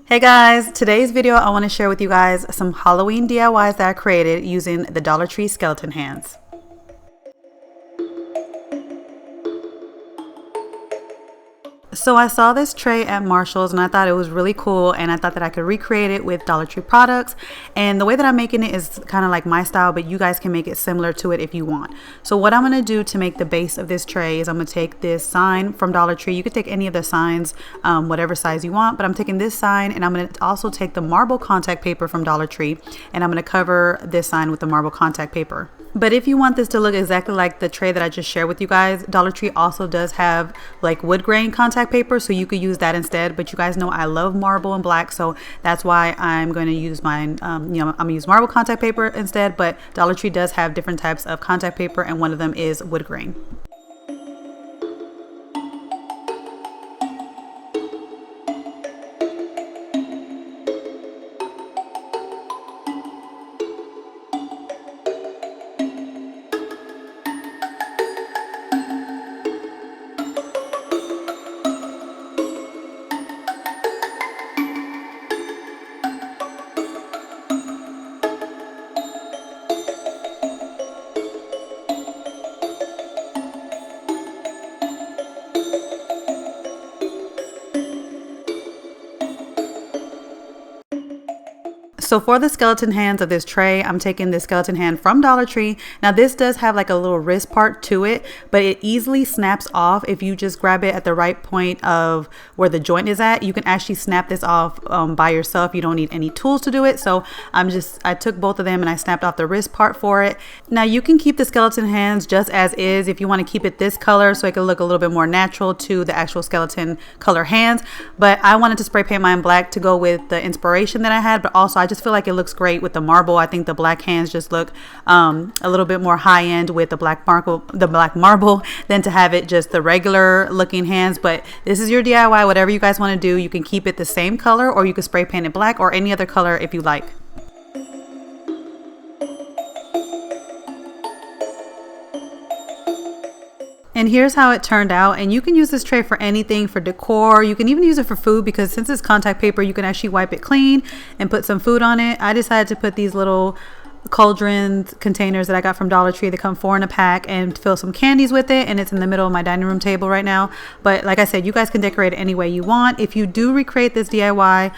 Hey guys, today's video I want to share with you guys some Halloween DIYs that I created using the Dollar Tree skeleton hands. So I saw this tray at Marshall's and I thought it was really cool, and I thought that I could recreate it with Dollar Tree products. And the way that I'm making it is kind of like my style, but you guys can make it similar to it if you want. So what I'm going to do to make the base of this tray is I'm going to take this sign from Dollar Tree. You could take any of the signs, whatever size you want, but I'm taking this sign, and I'm going to also take the marble contact paper from Dollar Tree, and I'm going to cover this sign with the marble contact paper. But if you want this to look exactly like the tray that I just shared with you guys, Dollar Tree also does have like wood grain contact paper, so you could use that instead. But you guys know I love marble and black, so that's why I'm going to use mine. I'm going to use marble contact paper instead, but Dollar Tree does have different types of contact paper, and one of them is wood grain. So for the skeleton hands of this tray, I'm taking this skeleton hand from Dollar Tree. Now this does have like a little wrist part to it, but it easily snaps off if you just grab it at the right point of where the joint is at. You can actually snap this off by yourself. You don't need any tools to do it. So I took both of them and I snapped off the wrist part for it. Now you can keep the skeleton hands just as is if you want to keep it this color so it can look a little bit more natural to the actual skeleton color hands. But I wanted to spray paint mine black to go with the inspiration that I had, but also I just feel like it looks great with the marble. I think the black hands just look a little bit more high end with the black marble than to have it just the regular looking hands. But this is your DIY, whatever you guys want to do. You can keep it the same color, or you can spray paint it black or any other color if you like. And here's how it turned out. And you can use this tray for anything, for decor. You can even use it for food, because since it's contact paper, you can actually wipe it clean and put some food on it. I decided to put these little cauldron containers that I got from Dollar Tree. They come 4 in a pack, and fill some candies with it, and it's in the middle of my dining room table right now. But like I said, you guys can decorate it any way you want. If you do recreate this DIY,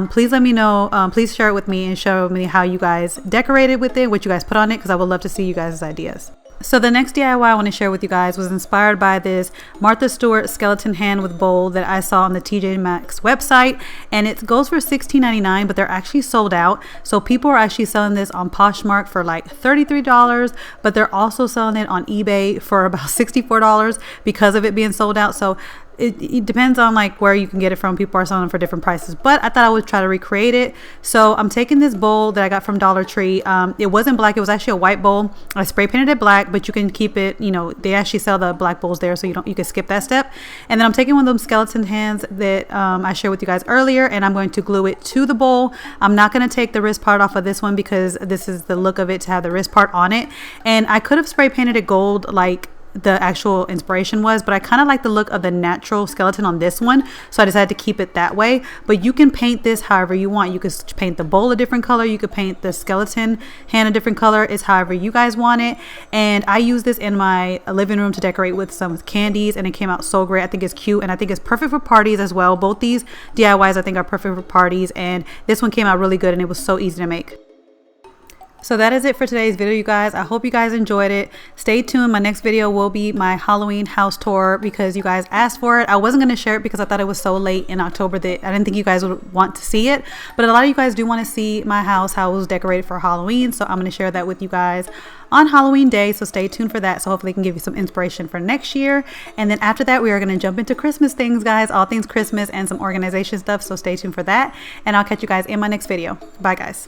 please let me know. Please share it with me and show me how you guys decorated with it, what you guys put on it, because I would love to see you guys' ideas. So the next DIY I want to share with you guys was inspired by this Martha Stewart skeleton hand with bowl that I saw on the TJ Maxx website, and it goes for $16.99, but they're actually sold out. So people are actually selling this on Poshmark for like $33, but they're also selling it on eBay for about $64 because of it being sold out. So it depends on like where you can get it from. People are selling them for different prices, but I thought I would try to recreate it. So I'm taking this bowl that I got from Dollar Tree. It wasn't black, it was actually a white bowl. I spray painted it black, but you can keep it, they actually sell the black bowls there, so you can skip that step. And then I'm taking one of them skeleton hands that I shared with you guys earlier, and I'm going to glue it to the bowl. I'm not going to take the wrist part off of this one because this is the look of it to have the wrist part on it. And I could have spray painted it gold like the actual inspiration was, but I kind of like the look of the natural skeleton on this one, so I decided to keep it that way. But you can paint this however you want. You could paint the bowl a different color, you could paint the skeleton hand a different color. It's however you guys want it. And I use this in my living room to decorate with some candies, and it came out so great. I think it's cute, and I think it's perfect for parties as well. Both these DIYs I think are perfect for parties, and this one came out really good, and it was so easy to make. So that is it for today's video, you guys. I hope you guys enjoyed it. Stay tuned. My next video will be my Halloween house tour because you guys asked for it. I wasn't going to share it because I thought it was so late in October that I didn't think you guys would want to see it. But a lot of you guys do want to see my house, how it was decorated for Halloween. So I'm going to share that with you guys on Halloween day. So stay tuned for that. So hopefully it can give you some inspiration for next year. And then after that, we are going to jump into Christmas things, guys. All things Christmas and some organization stuff. So stay tuned for that. And I'll catch you guys in my next video. Bye, guys.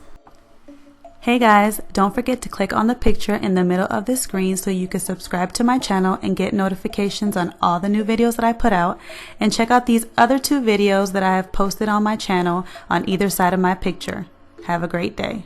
Hey guys, don't forget to click on the picture in the middle of the screen so you can subscribe to my channel and get notifications on all the new videos that I put out. And check out these other 2 videos that I have posted on my channel on either side of my picture. Have a great day.